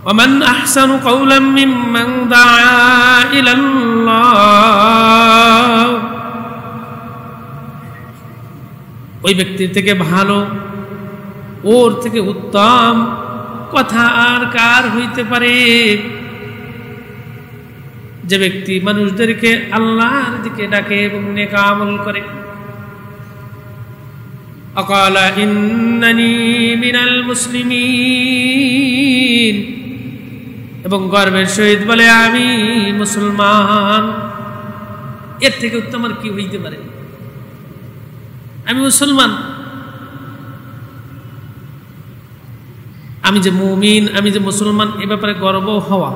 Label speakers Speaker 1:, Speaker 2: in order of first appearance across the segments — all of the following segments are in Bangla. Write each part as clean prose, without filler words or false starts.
Speaker 1: ومن أحسن قولا ممن دعا إلى الله ওই ব্যক্তির থেকে ভালো, ওর থেকে উত্তম কথা আর কার হইতে পারে, যে ব্যক্তি মানুষদেরকে আল্লাহর দিকে ডাকে এবং নেক আমল করে। আকালা ইন্নানি মিনাল মুসলিমিন, এবং গর্বের সহিত বলে আমি মুসলমান। এর থেকে উত্তম আর কি হইতে পারে? আমি মুসলমান, আমি যে মুমিন, আমি যে মুসলমান, এ ব্যাপারে গর্ব হওয়া।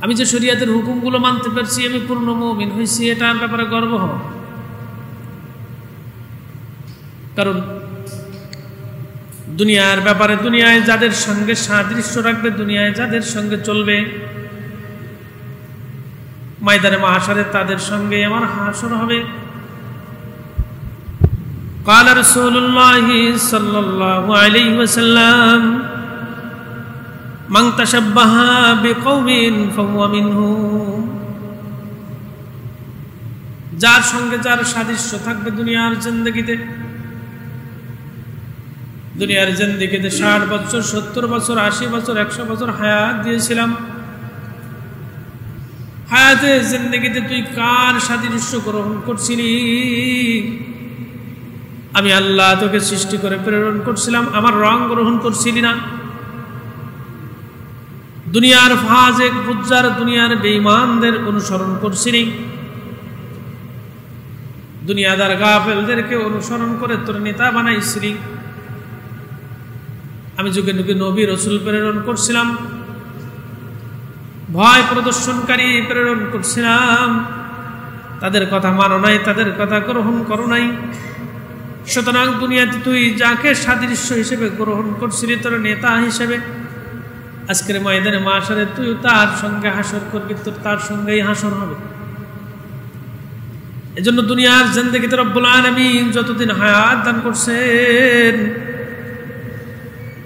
Speaker 1: আমি যে শরীয়তের হুকুমগুলো মানতে পারছি, আমি পূর্ণ মুমিন হয়েছি, এটার ব্যাপারে গর্ব হওয়া। কারণ দুনিয়ার ব্যাপারে, দুনিয়ায় যাদের সঙ্গে সাদৃশ্য রাখবে, দুনিয়ায় যাদের সঙ্গে চলবে, ময়দানে মাহশরে তাদের সঙ্গে আমার হাসর হবে। قال رسول الله صلى الله عليه وسلم من تشبه بقوم فهو منهم, যার সঙ্গে যার সাদৃশ্য থাকবে দুনিয়ার জিন্দেগিতে, দুনিয়ার জিন্দেগিতে 60 বছর, 70 বছর, 80 বছর, 100 বছর হায়াত দিয়েছিলাম, হায়াতে জিন্দেগিতে তুই কার সাদৃশ্য গ্রহণ করছিলি? আমি আল্লাহ তোকে সৃষ্টি করে প্রেরণ করছিলাম, আমার রং গ্রহণ করছিলি না। দুনিয়ার ফাজেক ফুজ্জার, দুনিয়ার বেঈমানদের অনুসরণ করছিলি, দুনিয়াদার গাফেলদেরকে অনুসরণ করে তোর নেতা বানাইছিলি। আমি যুগে যুগে নবী রসুল প্রেরণ করছিলাম, ভয় প্রদর্শনকারী প্রেরণ করছিলাম, তাদের কথা মানো নাই, তাদের কথা গ্রহণ করো নাই। সুতরাং দুনিয়াতে তুই যাকে সাদৃশ্য হিসেবে গ্রহণ করছিলি তোর নেতা হিসেবে, আজকের ময়দানে মাহশরে তুই তার সঙ্গে হাসর করবি, তোর তার সঙ্গেই হাসর হবে। এজন্য দুনিয়ার জিন্দেগিতে রব্বুল আলামিন যতদিন হায়াত দান করছেন,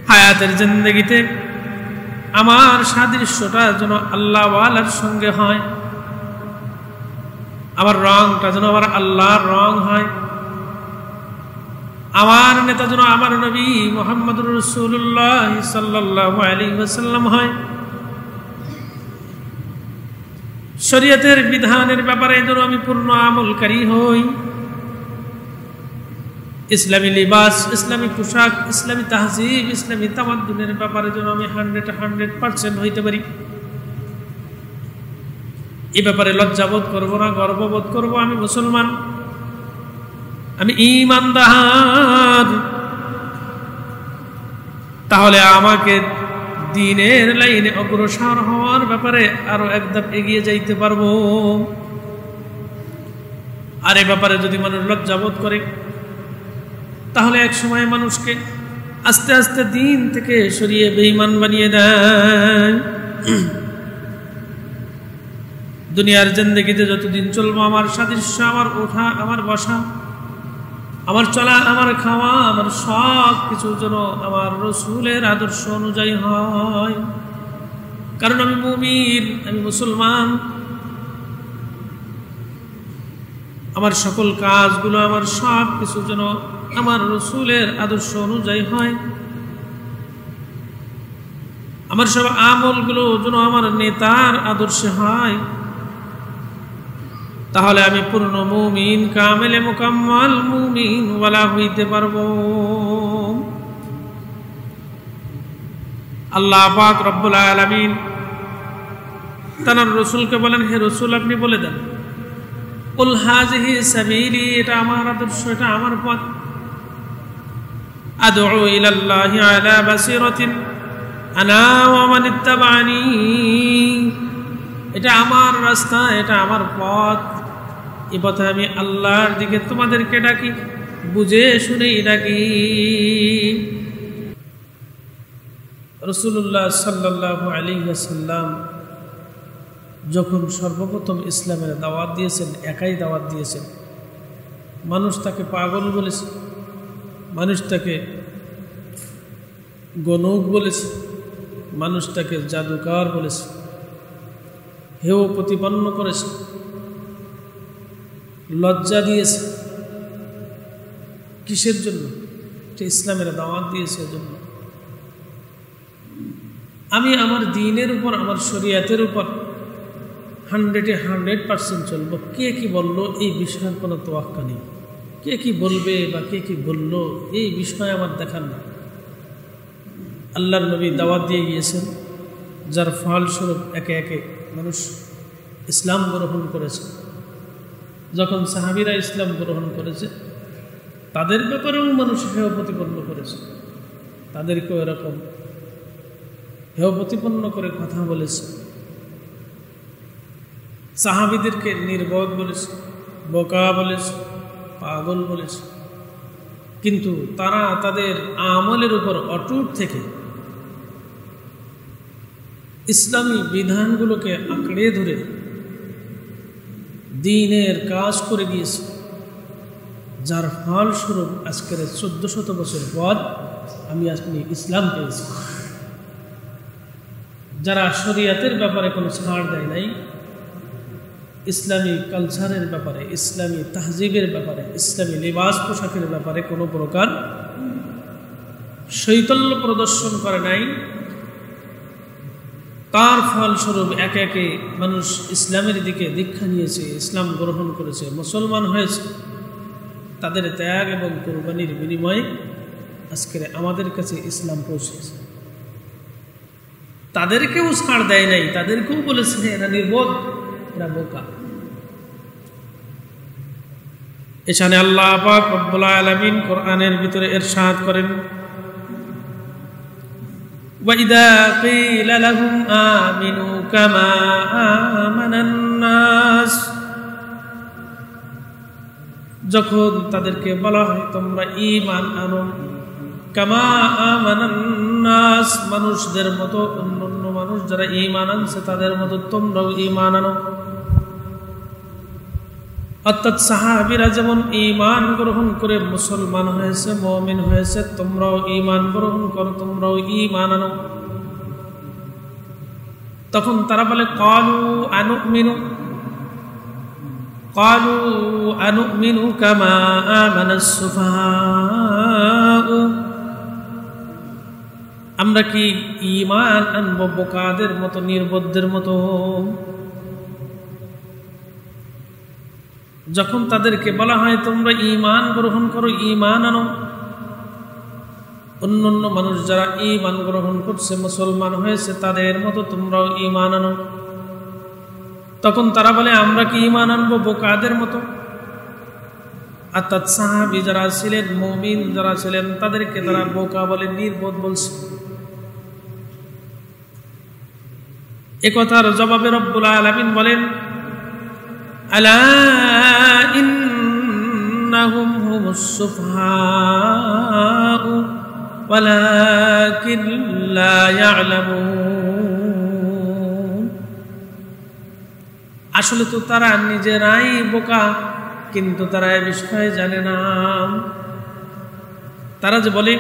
Speaker 1: হায়াতের জিন্দেগিতে আমার সাদৃশ্যটা যেন আল্লাহ ওয়ালার সঙ্গে হয়, আমার রংটা যেন আমার আল্লাহর রং হয়, আমার নেতা যেন আমার নবী মুহাম্মদুর রাসূলুল্লাহ সাল্লাল্লাহু আলাইহি ওয়াসাল্লাম হয়। শরীয়তের বিধানের ব্যাপারে যেন আমি পূর্ণ আমলকারী হই। ইসলামী লিবাস, ইসলামী পোশাক, ইসলামী তাহজিব, ইসলামী তামাদ্দুনের ব্যাপারে যেন আমি 100% হইতে পারি। এই ব্যাপারে লজ্জাবোধ করব না, গর্ববোধ করব, আমি মুসলমান, আমি ঈমানদার। তাহলে আমাকে দ্বীনের লাইনে অগ্রসর হওয়ার ব্যাপারে আরো এক ধাপ এগিয়ে যাইতে পারবো। আর এই ব্যাপারে যদি মানুষ লজ্জাবোধ করে, তাহলে এক সময় মানুষকে আস্তে আস্তে দ্বীন থেকে সরিয়ে বেঈমান বানিয়ে দেয়। দুনিয়ার জিন্দেগিতে যতদিন চলবো, আমার সাদৃশ্য, আমার ওঠা, আমার বসা, আমার চলা, আমার খাওয়া, আমার সব কিছু যেন আমার রসুলের আদর্শ অনুযায়ী হয়। কারণ আমি মুমিন, আমি মুসলমান। আমার সকল কাজগুলো, আমার সব কিছু যেন আমার রসুলের আদর্শ অনুযায়ী হয়। আমার সব আমলগুলো যেন আমার নেতার আদর্শে হয়। তাহলে আমি পূর্ণ মুমিন, কামেলে মুকাম্মাল মুমিন ওয়ালা হইতে পারবো। আল্লাহ পাক রব্বুল আলামিন তার রাসূলকে বলেন, হে রাসূল আপনি বলে দেন, কুল হাযিহি সাবিলি, এটা আমার আদর্শ, এটা আমার পথ। আদউ ইলাল্লাহি আলা বাসিরাতিন আনা ওয়া মান ইত্তাবানি, এটা আমার রাস্তা, এটা আমার পথ। এই পথে আমি আল্লাহর দিকে তোমাদেরকে ডাকি, বুঝে শুনেই ডাকি। রাসূলুল্লাহ সাল্লাল্লাহু আলাইহি ওয়াসাল্লাম যখন সর্বপ্রথম ইসলামের দাওয়াত দিয়েছেন, একাই দাওয়াত দিয়েছেন। মানুষ তাকে পাগল বলেছে, মানুষ তাকে গণক বলেছে, মানুষটাকে জাদুকর বলেছে, হেয় প্রতিপন্ন করেছে, লজ্জা দিয়েছে। কিসের জন্য? ইসলামের দাওয়াত দিয়েছে এজন্য। আমি আমার দ্বীনের উপর, আমার শরীয়তের উপর 100% চলব। কে কি বলল এই বিষয়ের কোনো তোয়াক্কা নেই। কে কি বলবে বা কে কি বলল এই বিষয়ে আমার দেখার না। আল্লাহর নবী দাওয়াত দিয়ে গিয়েছেন, যার ফলস্বরূপ একে একে মানুষ ইসলাম গ্রহণ করেছে। যখন সাহাবীরা ইসলাম গ্রহণ করেছে, তাদের ব্যাপারেও মানুষ হেয় প্রতিপন্ন করেছে, তাদেরকেও এরকম হেয় প্রতিপন্ন করে কথা বলেছে। সাহাবীদেরকে নির্বোধ বলেছে, বোকা বলেছে, পাগল বলেছে। কিন্তু তারা তাদের আমলের উপর অটুট থেকে ইসলামী বিধানগুলোকে আঁকড়ে ধরে দ্বীনের কাজ করে গিয়েছে, যার ফলস্বরূপ আজকের 1400 বছর পর আপনি ইসলাম পেয়েছি। যারা শরীয়তের ব্যাপারে কোনো ছাড় দেয় নাই, ইসলামী কালচারের ব্যাপারে, ইসলামী তাহজিবের ব্যাপারে, ইসলামী লিবাস পোশাকের ব্যাপারে কোনো প্রকার শৈথল্য প্রদর্শন করে নাই, তার ফলস্বরূপ একে একে মানুষ ইসলামের দিকে দীক্ষা নিয়েছে, ইসলাম গ্রহণ করেছে, মুসলমান হয়েছে। তাদের ত্যাগ এবং কুরবানির বিনিময়ে আজকের আমাদের কাছে ইসলাম পৌঁছেছে। তাদেরকেও ছাড় দেয় নাই, তাদেরকেও বলেছে এরা নির্বোধ, এরা বোকা। এখানে আল্লাহ পাক রব্বুল আলামিন কোরআনের ভিতরে ইরশাদ করেন, وَإِذَا قِيلَ لَهُمْ آمِنُوا كَمَا آمَنَ النَّاسُ, যখন তাদেরকে বলা হয় তোমরা ঈমান আনো, কামা আমানান নাস, মানুষদের মতো, অন্যান্য মানুষ যারা ঈমান আনছে তাদের মতো তোমরাও ঈমান আনো। অর্থাৎ সাহাবীরা যেমন ঈমান গ্রহণ করে মুসলমান হয়েছে, মুমিন হয়েছে, তোমরাও ঈমান গ্রহণ করো, তোমরাও ঈমান আনো। তখন তারা বলে ক্বালু আনুমিনু কামা আমানাস সুফাহা, আমরা কি ঈমান আনবো বোকাদের মতো, নির্বোধদের মতো? যখন তাদেরকে বলা হয় তোমরা ঈমান গ্রহণ করো, ঈমান আনো, অন্যান্য মানুষ যারা ঈমান গ্রহণ করছে, মুসলমান হয়েছে, তাদের মতো তোমরাও ঈমান আনো, তখন তারা বলে আমরা কি ঈমান আনবো বোকাদের মতো? অর্থাৎ সাহাবী যারা ছিলেন, মুমিন যারা ছিলেন, তাদেরকে তারা বোকা বলে, নির্বোধ বলছে। এ কথার জবাবে রব্বুল আলামিন বলেন, আলা ইন্নাহুম হুমুস সুফাহা ওয়ালাকিন লা ইয়ালামুন, আসলে তো তারা নিজেরাই বোকা, কিন্তু তারা এ বিষয়ে জানে না। তারা যে বলে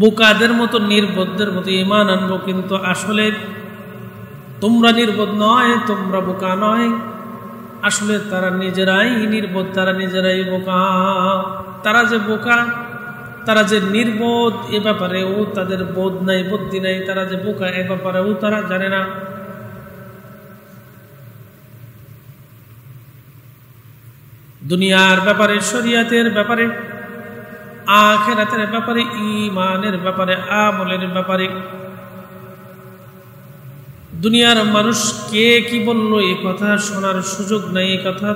Speaker 1: বোকাদের মতো, নির্বোধদের মতো ঈমান আনবো, কিন্তু আসলে তোমরা নির্বোধ নয়, তোমরা বোকা নয়, আসলে তারা নিজেরাই নির্বোধ, তারা নিজেরাই বোকা। তারা যে বোকা, তারা যে নির্বোধ, এ ব্যাপারেও তাদের বোধ নাই, বুদ্ধি নাই। তারা যে বোকা এ ব্যাপারেও তারা জানে না। দুনিয়ার ব্যাপারে, শরীয়তের ব্যাপারে, আখিরাতের ব্যাপারে, ঈমানের ব্যাপারে, আমলের ব্যাপারে দুনিয়ার মানুষ কে কি বললো এই কথা শোনার সুযোগ নাই, এই কথা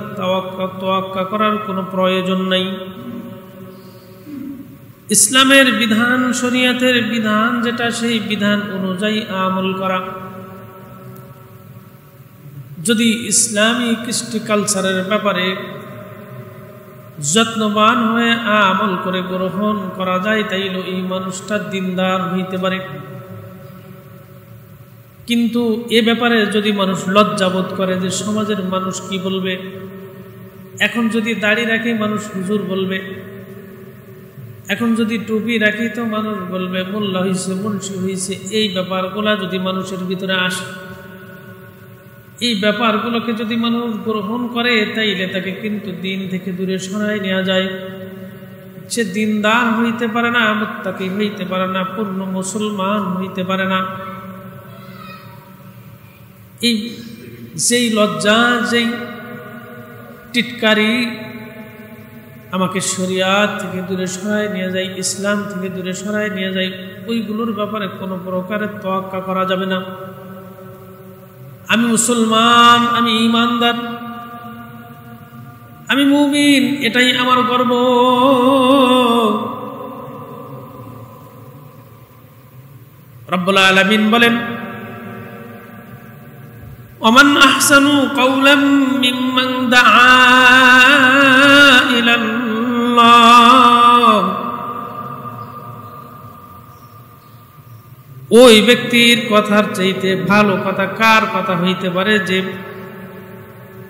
Speaker 1: তোয়াক্কা করার কোনো প্রয়োজন নাই। ইসলামের বিধান, শরীয়তের বিধান যেটা, সেই বিধান অনুযায়ী আমল করা। যদি ইসলামী কৃষ্টি কালচারের ব্যাপারে যত্নবান হয়ে আমল করে গ্রহণ করা যায়, তাইলে এই মানুষটা দিনদার হইতে পারে। কিন্তু এ ব্যাপারে যদি মানুষ লজ্জাবোধ করে যে সমাজের মানুষ কি বলবে, এখন যদি দাড়ি রাখে মানুষ হুজুর বলবে, এখন যদি টুপি রাখি তো মানুষ বলবে মোল্লা হয়েছে, মুন্সি হয়েছে। এই ব্যাপারগুলা যদি মানুষের ভিতরে আসে, এই ব্যাপারগুলোকে যদি মানুষ গ্রহণ করে, তাইলে তাকে কিন্তু দিন থেকে দূরে সরাই নেওয়া যায়। সে দিনদার হইতে পারে না, মুত্তাকি হইতে পারে না, পূর্ণ মুসলমান হইতে পারে না। এই যেই লজ্জা, যেই টিটকারি আমাকে শরিয়াত থেকে দূরে সরাই নিয়ে যায়, ইসলাম থেকে দূরে সরাই নিয়ে যায়, ওইগুলোর ব্যাপারে কোনো প্রকারের তোয়াক্কা করা যাবে না। আমি মুসলমান, আমি ঈমানদার, আমি মুমিন, এটাই আমার গর্ব। রব্বুল আলামিন বলেন, ওমান আহসানু কাওলাম মিম্মান দাআ ইলাল্লাহ। ওই ব্যক্তির কথার চাইতে ভালো কথা কার কথা হইতে পারে যে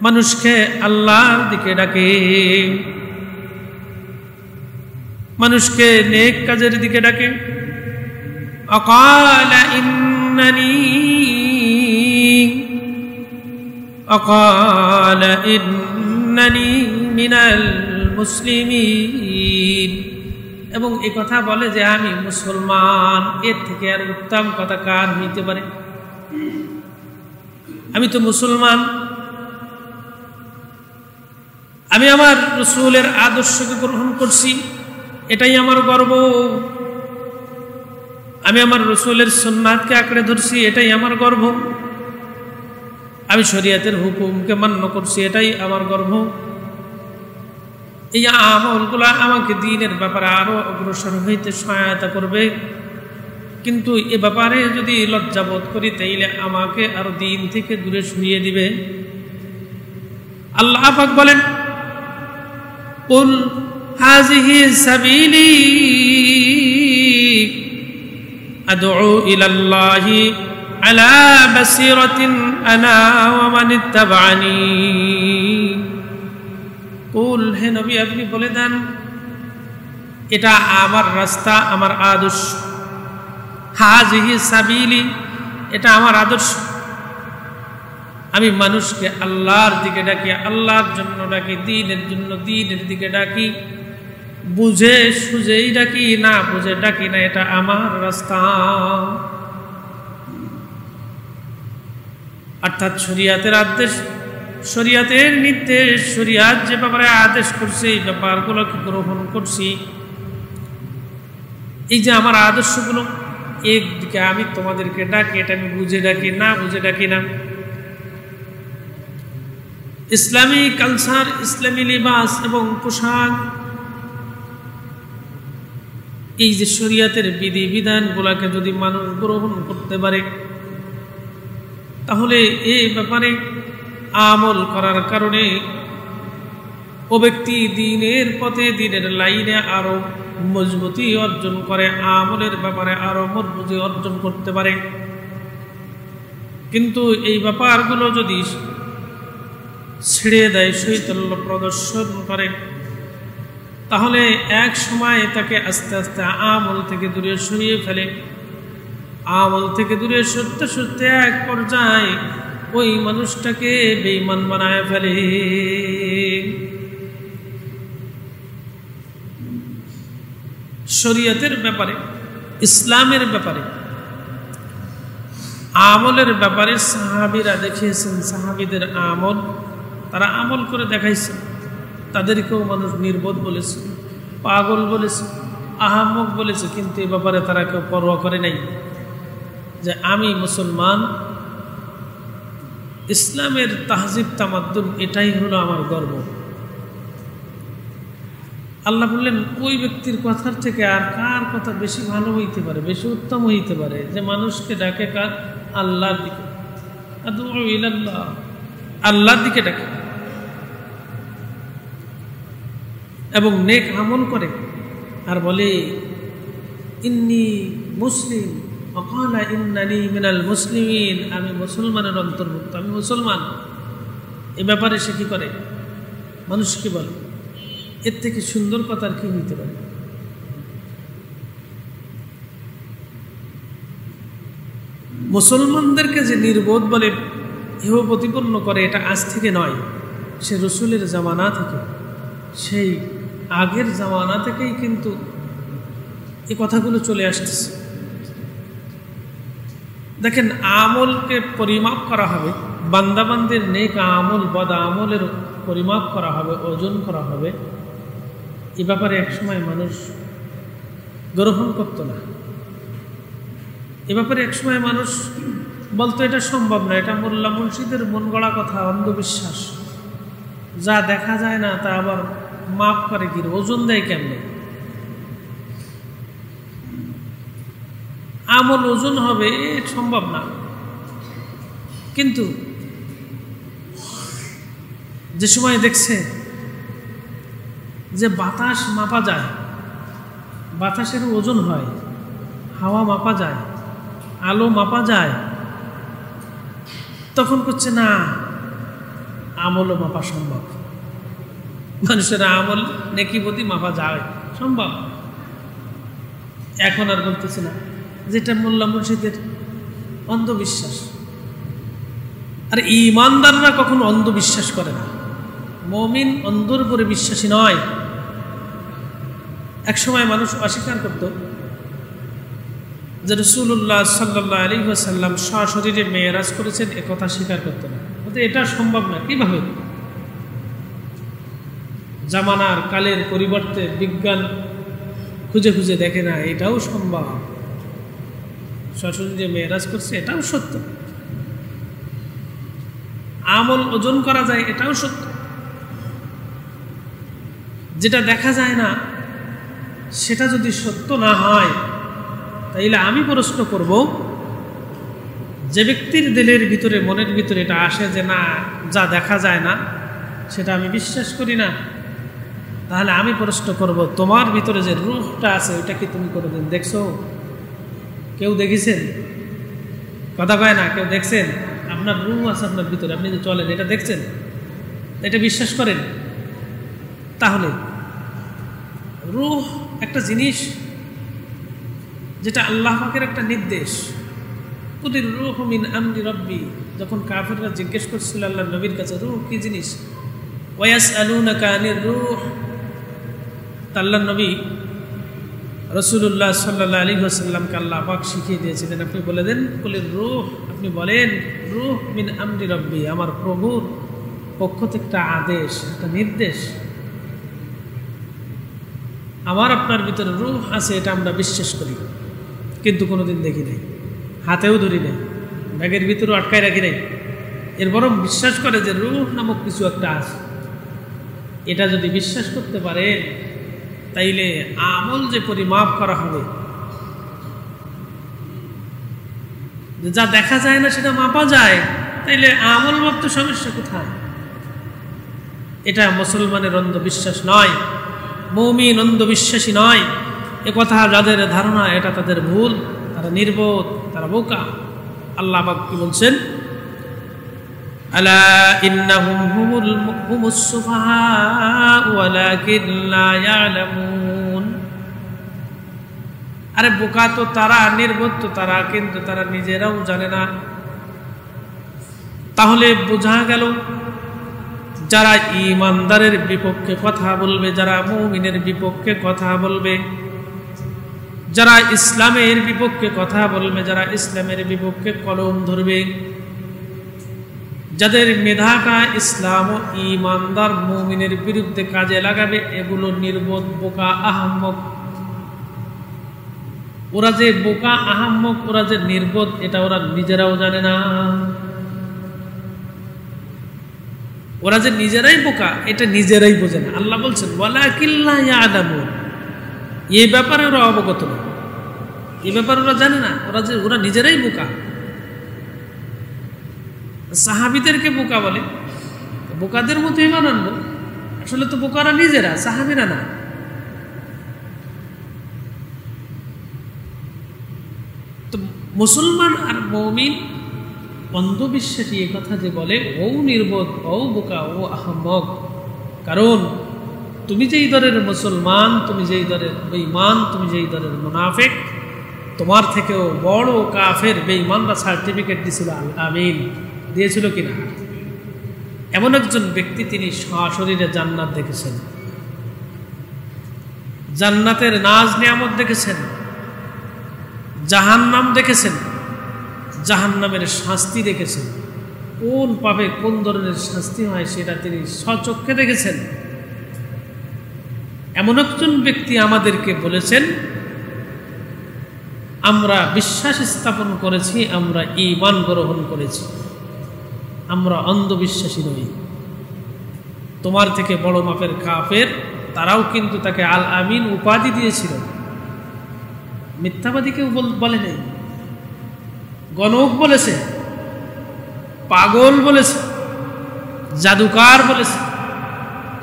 Speaker 1: মানুষকে আল্লাহর দিকে ডাকে, মানুষকে নেক কাজের দিকে ডাকে। আকালা ইন্নানি মিনাল মুসলিমিন, এবং এই কথা বলে যে আমি মুসলমান। এর থেকে আর উত্তম কথা কার হইতে পারে? আমি তো মুসলমান, আমি আমার রাসূলের আদর্শকে গ্রহণ করছি, এটাই আমার গর্ব। আমি আমার রাসূলের সুন্নাতকে আঁকড়ে ধরছি, এটাই আমার গর্ব। আমি শরীয়তের হুকুমকে মান্য করছি, এটাই আমার গর্ব। এই আমলগুলা আমাকে দ্বীনের ব্যাপারে আরো অগ্রসর হইতে সহায়তা করবে, কিন্তু এ ব্যাপারে যদি লজ্জাবোধ করি তাইলে আমাকে আরো দ্বীন থেকে দূরে সরিয়ে দিবে। আল্লাহ পাক বলেন, কুল হাযিহি সাবিলি আদউ ইলাল্লাহি আলা বাসিরাতিন আনা ওয়া মান ইত্তাবা'আনি। কুল, হে নবী আপনি বলে দেন, এটা আমার রাস্তা, আমার আদর্শ। হাযিহি সাবিলি, এটা আমার আদর্শ। আমি মানুষকে আল্লাহর দিকে ডাকি, আল্লাহর জন্য ডাকি, দ্বীনের জন্য দ্বীনের দিকে ডাকি। বুঝে সুঝেই ডাকি, না বুঝে ডাকি না, এটা আমার রাস্তা। অর্থাৎ শরিয়াতের আদেশ, শরিয়াতের নির্দেশ, শরিয়াত যে ব্যাপারে আদেশ করছে এই ব্যাপারগুলোকে গ্রহণ করছি। এই যে আমার আদর্শগুলো, একদিকে আমি তোমাদেরকে ডাকি, এটা আমি বুঝে ডাকি, না বুঝে ডাকি না। ইসলামী কালচার, ইসলামী লিবাস এবং পোশাক, এই যে শরিয়াতের বিধি বিধানগুলোকে যদি মানুষ গ্রহণ করতে পারে, তাহলে এই ব্যাপারে আমল করার কারণে ও ব্যক্তি দ্বীনের পথে, দ্বীনের লাইনে আরো মজবুতি অর্জন করে, আমলের ব্যাপারে আরো মজবুতি অর্জন করতে পারে। কিন্তু এই ব্যাপারগুলো যদি ছেড়ে দেয়, শৈথল্য প্রদর্শন করে, তাহলে এক সময় তাকে আস্তে আস্তে আমল থেকে দূরে সরিয়ে ফেলে। আমল থেকে দূরে সরতে সরতে এক পর্যায়ে ওই মানুষটাকে বেঈমান বানায় ফেলে। শরীয়তের ব্যাপারে, ইসলামের ব্যাপারে, আমলের ব্যাপারে সাহাবীরা দেখিয়েছেন, সাহাবীদের আমল, তারা আমল করে দেখাইছেন। তাদেরকেও মানুষ নির্বোধ বলেছে, পাগল বলেছে, আহাম্মক বলেছে, কিন্তু এ ব্যাপারে তারা কেউ পরোয়া করে নাই যে আমি মুসলমান, ইসলামের তাহজিব তামাদ্দুন এটাই হলো আমার গর্ব। আল্লাহ বললেন, ওই ব্যক্তির কথার থেকে আর কার কথা বেশি ভালো হইতে পারে, বেশি উত্তম হইতে পারে, যে মানুষকে ডাকে কার? আল্লাহর দিকে। আদউ ইলাল্লাহ, আল্লাহর দিকে ডাকে এবং নেক আমল করে আর বলে ইন্নী মুসলিম, ওয়াকালা ইন্নানি মিনাল মুসলিমিন, আমি মুসলমানের অন্তর্ভুক্ত, আমি মুসলমান। এ ব্যাপারে সে কি করে? মানুষকে বলে। এর থেকে সুন্দর কথা আর কি হইতে পারে? মুসলমানদেরকে যে নির্বোধ বলে হেয় প্রতিপন্ন করে, এটা আজ থেকে নয়, সে রসুলের জামানা থেকে, সেই আগের জামানা থেকেই কিন্তু এই কথাগুলো চলে আসতেছে। দেখেন, আমলকে পরিমাপ করা হবে, বান্দাবান্দির নেক আমল বদ আমলের পরিমাপ করা হবে, ওজন করা হবে। এ ব্যাপারে একসময় মানুষ গ্রহণ করতো না। এ ব্যাপারে একসময় মানুষ বলতো এটা সম্ভব না, এটা মোল্লা মুন্সিদের মন গড়া কথা, অন্ধবিশ্বাস, যা দেখা যায় না তা আবার মাপ করে কি, ওজন দেয় কেমনে, আমল ওজন হবে, সম্ভব না। কিন্তু যে সময় দেখছে যে বাতাস মাপা যায়, বাতাসের ওজন হয়, হাওয়া মাপা যায়, আলো মাপা যায়, তখন করছে না আমলও মাপা সম্ভব, মানুষের আমল নেকিবতী মাপা যায়, সম্ভব। এখন আর বলতেছে না, যেটা মোল্লা মুর্শিদের অন্ধবিশ্বাস। আর ঈমানদাররা কখনো অন্ধবিশ্বাস করে না, মুমিন অন্ধর উপরে বিশ্বাসী নয়। এক সময় মানুষ অস্বীকার করত যে রাসূলুল্লাহ সাল্লাল্লাহু আলাইহি ওয়াসাল্লাম সশরীরে মেরাজ করেছেন, এ কথা স্বীকার করত না, বলতে এটা সম্ভব না। কিভাবে? জামানার কালের পরিবর্তে বিজ্ঞান খুঁজে খুঁজে দেখে না, এটাও সম্ভব, সশরীরে মেরাজ করছে, এটাও সত্য। আমল ওজন করা যায়, এটাও সত্য। যেটা দেখা যায় না সেটা যদি সত্য না হয়, তাইলে আমি প্রশ্ন করব, যে ব্যক্তির দিলের ভিতরে, মনের ভিতরে এটা আসে যে না, যা দেখা যায় না সেটা আমি বিশ্বাস করি না, তাহলে আমি প্রশ্ন করব, তোমার ভিতরে যে রূহটা আছে ওইটা কি তুমি কোনোদিন দেখছো? কেউ দেখেছেন? কথা কয় না, কেউ দেখছেন? আপনার রূহ আছে আপনার ভিতরে, আপনি যে চলেন, এটা দেখছেন, এটা বিশ্বাস করেন? তাহলে রূহ একটা জিনিস যেটা আল্লাহ পাকের একটা নির্দেশ। কুলির রূহ মিন আমরি রব্বি, যখন কাফেররা জিজ্ঞেস করছিল আল্লাহ নবীর কাছে রূহ কি জিনিস, ওয়ায়াসআলুনাকা আনির রূহ, আল্লাহ নবী রাসূলুল্লাহ সাল্লাল্লাহু আলাইহি ওয়াসাল্লামকে আল্লাহ পাক শিখিয়ে দিয়েছিলেন, আপনি বলে দেন কুলির রূহ, আপনি বলেন রূহ মিন আমরি রব্বি, আমার প্রভুর পক্ষ থেকে একটা আদেশ, একটা নির্দেশ। আমার আপনার ভিতরে রূহ আছে, এটা আমরা বিশ্বাস করি, কিন্তু কোনোদিন দেখি নাই, হাতেও ধরি নাই, ব্যাগের ভিতরেও আটকায় রাখি নাই, এর বরং বিশ্বাস করে যে রূহ নামক কিছু একটা আছে। এটা যদি বিশ্বাস করতে পারে, তাইলে আমল যে পরিমাপ করা হবে, যা দেখা যায় না সেটা মাপা যায়, তাইলে আমল মাপতে সমস্যা কোথায়? এটা মুসলমানের অন্ধবিশ্বাস নয়, মুমিন অন্ধবিশ্বাসী নয়। এ কথা যাদের ধারণা, এটা তাদের ভুল, তারা নির্বোধ, তারা বোকা। আল্লাহ পাক কি বলছেন? আলা ইন্নাহুম হুমুস সুফাহা ওয়ালাকিন লা ইয়ালামুন। আরে বোকা তো তারা, নির্বোধ তো তারা, কিন্তু তারা নিজেরাও জানে না। তাহলে বোঝা গেল, যারা ঈমানদারের বিপক্ষে কথা বলবে, যারা মুমিনের বিপক্ষে কথা বলবে, যারা ইসলামের বিপক্ষে কথা বলবে, যারা ইসলামের বিপক্ষে কলম ধরবে, যাদের মেধাটা ইসলাম ও ঈমানদার মুমিনের বিরুদ্ধে কাজে লাগাবে, এগুলো নির্বোধ, বোকা, আহাম্মক। ওরা যে বোকা, আহাম্মক, ওরা যে নির্বোধ, এটা ওরা নিজেরাও জানে না। ওরা যে নিজেরাই বোকা, এটা নিজেরাই বোঝে না। আল্লাহ বলছেন ওয়ালাকিন লা ইয়ালামুন, এই ব্যাপারে ওরা অবগত না, এই ব্যাপারে ওরা জানে না, ওরা নিজেরাই বোকা। সাহাবীদেরকে বোকা বলে, বোকাদের মতো ঈমান আনবো, আসলে তো বোকারা নিজেরা, সাহাবীরা না। তো মুসলমান আর মুমিন অন্ধবিশ্বাসী এ কথা যে বলে, ও নির্বোধ, ও বোকা, ও আহম্মক। কারণ তুমি যেই দলের মুসলমান, তুমি যেই দলের বেঈমান, তুমি যেই দলের মুনাফিক, তোমার থেকেও বড় কাফের বেঈমানরা সার্টিফিকেট দিয়েছিল আল আমিন, দিয়েছিল কিনা? এমন একজন ব্যক্তি, তিনি সশরীরে জান্নাত দেখেছেন, জান্নাতের নাজ নিয়ামত দেখেছেন, জাহান্নাম দেখেছেন, জাহান্নামের শাস্তি দেখেছেন, কোন পাবে কোন ধরনের শাস্তি হয় সেটা তিনি স্বচক্ষে দেখেছেন। এমন একজন ব্যক্তি আমাদেরকে বলেছেন, আমরা বিশ্বাস স্থাপন করেছি, আমরা ঈমান গ্রহণ করেছি, আমরা অন্ধবিশ্বাসী নই। তোমার থেকে বড় মাপের কাফের তারাও কিন্তু তাকে আল আমিন উপাধি দিয়েছিল। মিথ্যাবাদী কেউ বলে নেই, গণক বলেছে, পাগল বলেছে, জাদুকার বলেছে,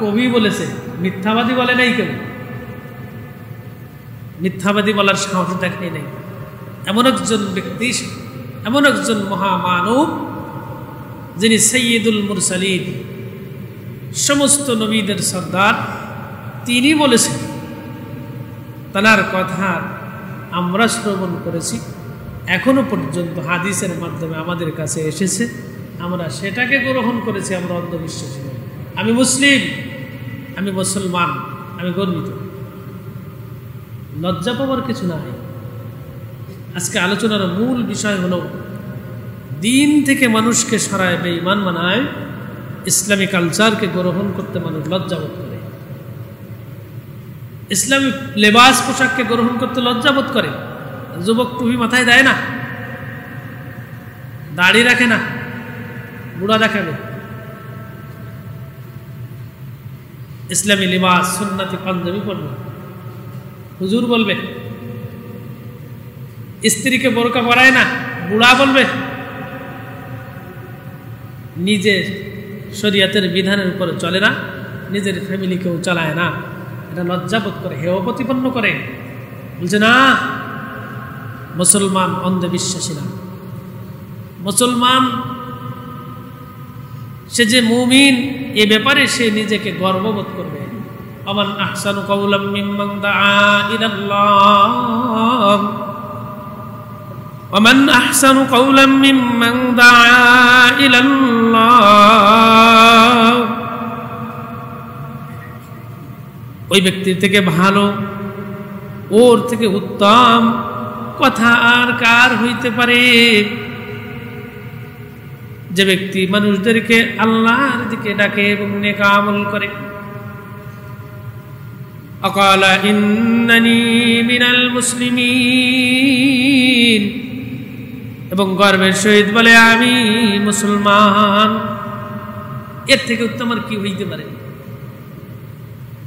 Speaker 1: কবি বলেছে, মিথ্যাবাদী বলে নাই কেউ। মিথ্যাবাদী বলার সাহস দেখাই নাই। এমন একজন ব্যক্তি, এমন একজন মহামানব, যিনি সৈয়দুল মুরসালিন, সমস্ত নবীদের সর্দার, তিনি বলেছেন, তার কথা আমরা শ্রবণ করেছি, এখনো পর্যন্ত হাদিসের মাধ্যমে আমাদের কাছে এসেছে, আমরা সেটাকে গ্রহণ করেছি, আমরা অন্ধবিশ্বাসী নই। আমি মুসলিম, আমি মুসলমান, আমি গর্বিত, লজ্জা পাওয়ার কিছু নাই। আজকে আলোচনার মূল বিষয় হলো দিন থেকে মানুষকে সরায় বেঈমান বানায়, ইসলামী কালচারকে গ্রহণ করতে মানুষ লজ্জাবোধ করে, ইসলামী লেবাস পোশাককে গ্রহণ করতে লজ্জাবোধ করে। যুবক টুপি মাথায় দেয় না, দাড়ি রাখে না, বুড়া দেখাবে। ইসলামী লিবাস সুন্নতি পাঞ্জাবি পরবে, হুজুর বলবে। স্ত্রীকে বোরকা পরায় না, বুড়া বলবে। নিজে শরীয়তের বিধানের উপরে চলে না, নিজের ফ্যামিলিকেও চালায় না, এটা লজ্জাবোধ করে, হেয় প্রতিপন্ন করে। বলছে না, মুসলমান অন্ধবিশ্বাসী না, মুসলমান সে যে মুমিন, এ ব্যাপারে সে নিজেকে গর্ববোধ করবে। আমান আহসানু কাওলাম মিম্মান দাআ ইলাল্লাহ ওয়ামান আহসানু কাওলাম মিম্মান দাআ ইলাল্লাহ। ওই ব্যক্তির থেকে ভালো, ওর থেকে উত্তম কথা আর কার হইতে পারে? যে ব্যক্তি মানুষদেরকে আল্লাহর দিকে ডাকে এবং নেক আমল করে। আকালা ইন্নানি মিনাল মুসলিমিন, এবং গর্বের সহিত বলে আমি মুসলমান। এর থেকে উত্তম আর কি হইতে পারে?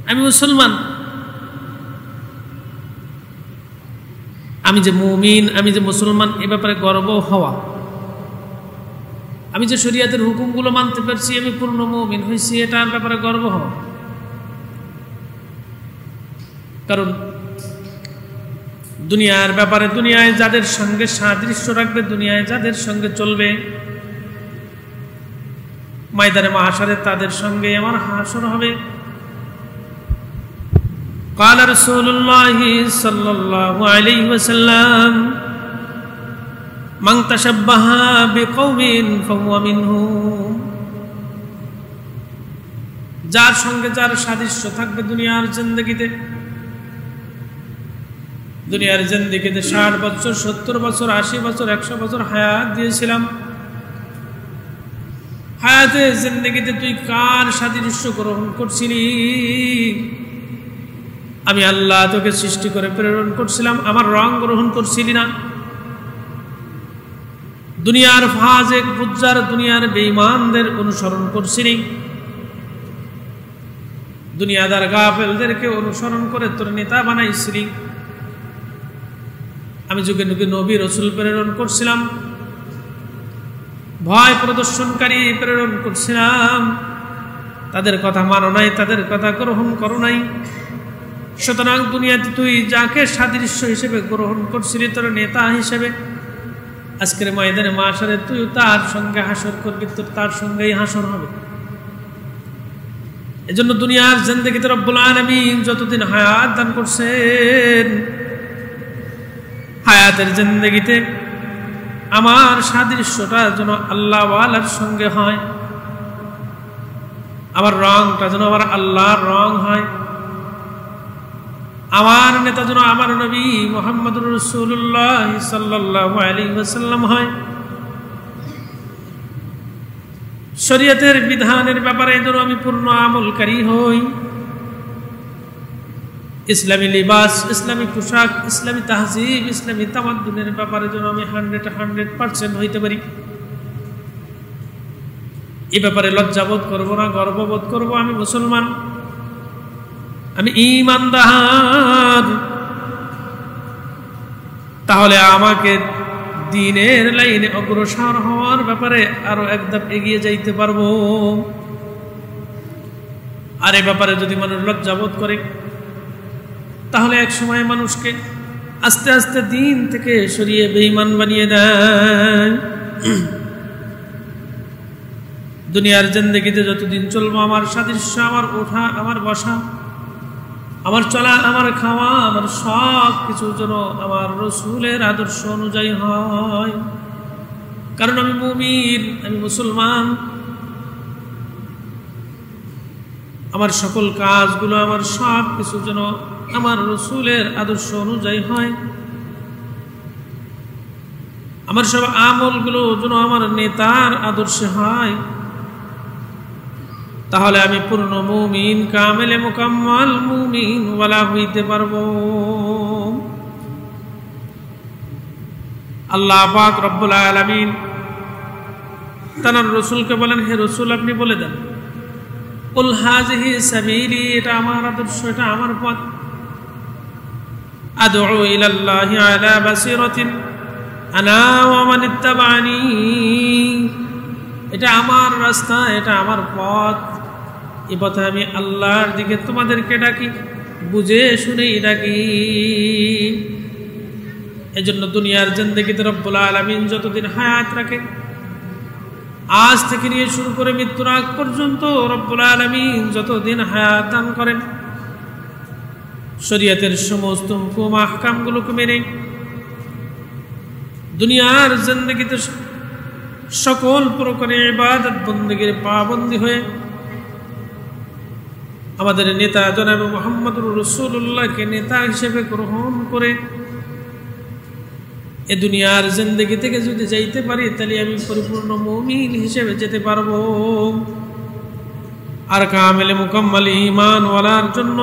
Speaker 1: আমি মুসলমান, আমি যে মুমিন, আমি যে মুসলমান, এ ব্যাপারে গর্ব হওয়া। আমি যে শরীয়তের হুকুমগুলো মানতে পারছি, আমি পূর্ণ মুমিন হয়েছি, এটার ব্যাপারে গর্ব হওয়া। কারণ দুনিয়ার ব্যাপারে, দুনিয়ায় যাদের সঙ্গে সাদৃশ্য রাখবে, দুনিয়ায় যাদের সঙ্গে চলবে, ময়দানে মাহশরে তাদের সঙ্গে আমার হাসর হবে। قال رسول الله صلى الله عليه وسلم من تشبه بقوم فهو منهم। যার সঙ্গে যার সাদৃশ্য থাকবে দুনিয়ার জিন্দেগিতে, দুনিয়ার জিন্দেগিতে 60 বছর, 70 বছর, 80 বছর, 100 বছর হায়াত দিয়েছিলাম। হায়াতে জিন্দেগিতে তুই কার সাদৃশ্য গ্রহণ করছিলি? আমি আল্লাহ তোকে সৃষ্টি করে প্রেরণ করছিলাম, আমার রং গ্রহণ করছিলি না। দুনিয়ার ফাজেক ফুজ্জার, দুনিয়ার বেঈমানদের অনুসরণ করছিলি, দুনিয়াদার গাফেলদেরকে অনুসরণ করে তোর নেতা বানাইছিলি। আমি যুগে যুগে নবী রাসূল প্রেরণ করছিলাম, ভয় প্রদর্শনকারী প্রেরণ করছিলাম, তাদের কথা মানো নাই, তাদের কথা গ্রহণ করো নাই। সুতরাং দুনিয়াতে তুই যাকে সাদৃশ্য হিসেবে গ্রহণ করছিলি তোর নেতা হিসেবে, আজকের ময়দানে মাহশরে তুই তার সঙ্গে হাসর করবি, তোর তার সঙ্গেই হাসর হবে। এজন্য দুনিয়ার জিন্দেগিতে রব্বুল আলামিন যতদিন হায়াত দান করছেন, হায়াতের জিন্দেগিতে আমার সাদৃশ্যটা যেন আল্লাহ ওয়ালার সঙ্গে হয়, আমার রংটা যেন আমার আল্লাহর রং হয়, আমার নেতা যেন আমার নবী মুহাম্মদুর রাসূলুল্লাহ সাল্লাল্লাহু আলাইহি ওয়াসাল্লাম হয়। শরীয়তের বিধানের ব্যাপারে যেন আমি পূর্ণ আমলকারী হই। ইসলামী লিবাস, ইসলামী পোশাক, ইসলামী তাহজিব, ইসলামী তামাদ্দুনের ব্যাপারে যেন আমি 100% হইতে পারি। এই ব্যাপারে লজ্জাবোধ করবো না, গর্ববোধ করবো আমি মুসলমান, আমি ঈমানদার। তাহলে আমাকে দ্বীনের লাইনে অগ্রসর হওয়ার ব্যাপারে আরো এক ধাপ এগিয়ে যাইতে পারবো। আর এই ব্যাপারে যদি মানুষ লজ্জাবোধ করে, তাহলে এক সময় মানুষকে আস্তে আস্তে দ্বীন থেকে সরিয়ে বেঈমান বানিয়ে দেয়। দুনিয়ার জিন্দেগিতে যতদিন চলবো, আমার সাদৃশ্য, আমার ওঠা, আমার বসা, আমার চলা, আমার খাওয়া, আমার সব কিছু যেন আমার রাসূলের আদর্শ অনুযায়ী হয়। কারণ আমি মুমিন, আমি মুসলমান। আমার সকল কাজগুলো, আমার সব কিছু যেন আমার রাসূলের আদর্শ অনুযায়ী হয়। আমার সব আমলগুলো যেন আমার নেতার আদর্শে হয়। তাহলে আমি পূর্ণ মুমিন, কামেলে মুকাম্মাল মুমিন ওয়ালা হইতে পারবো। আল্লাহ পাক রব্বুল আলামিন তার রাসূলকে বলেন, হে রাসূল আপনি বলে দেন, কুল হাযিহি সাবিলি, এটা আমার আদর্শ, এটা আমার পথ। আদউ ইলাল্লাহি আলা বাসিরাতিন আনা ওয়া মান ইত্তাবানি, এটা আমার রাস্তা, এটা আমার পথ। এই পথে আমি আল্লাহর দিকে তোমাদেরকে ডাকি, বুঝে শুনেই ডাকি। এজন্য দুনিয়ার জিন্দেগিতে রব্বুল আলামিন যতদিন হায়াত রাখে, আজ থেকে নিয়ে শুরু করে মৃত্যুর আগ পর্যন্ত রব্বুল আলামিন যতদিন হায়াত দান করেন, শরীয়তের সমস্ত হুকুম আহকামগুলোকে মেনে দুনিয়ার জিন্দেগিতে সকল প্রকারের ইবাদত বন্দেগীর পাবন্দী হয়ে আমাদের নেতা জনাব মুহাম্মদুর রাসূলুল্লাহকে নেতা হিসেবে গ্রহণ করে এ দুনিয়ার জিন্দেগি থেকে যদি যাইতে পারি, তাহলে আমি পরিপূর্ণ মুমিন হিসেবে যেতে পারবো। আর কামেলে মুকাম্মাল ঈমান ওয়ালার জন্য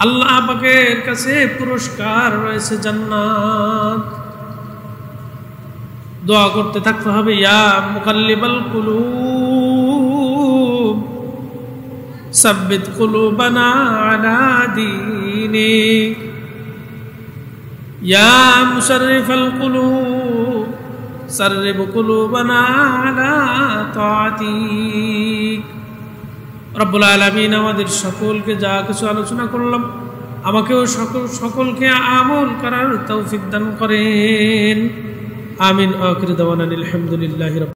Speaker 1: আল্লাহ পাকের কাছে পুরস্কার রয়েছে জান্নাত। দোয়া করতে থাকতে হবে, ইয়া মুকাল্লিবাল কুলুব সাব্বিত কুলুবানা আলা দীনিক, ইয়া মুসাররিফাল কুলুব সাররিফ কুলুবানা আলা তাআতিক। রব্বুল আলামিন আমাদের সকলকে যা কিছু আলোচনা করলাম, আমাকেও সকলকে আমল করার তৌফিক দান করেন। আমিন। আখির দাওয়ানা আলহামদুলিল্লাহি।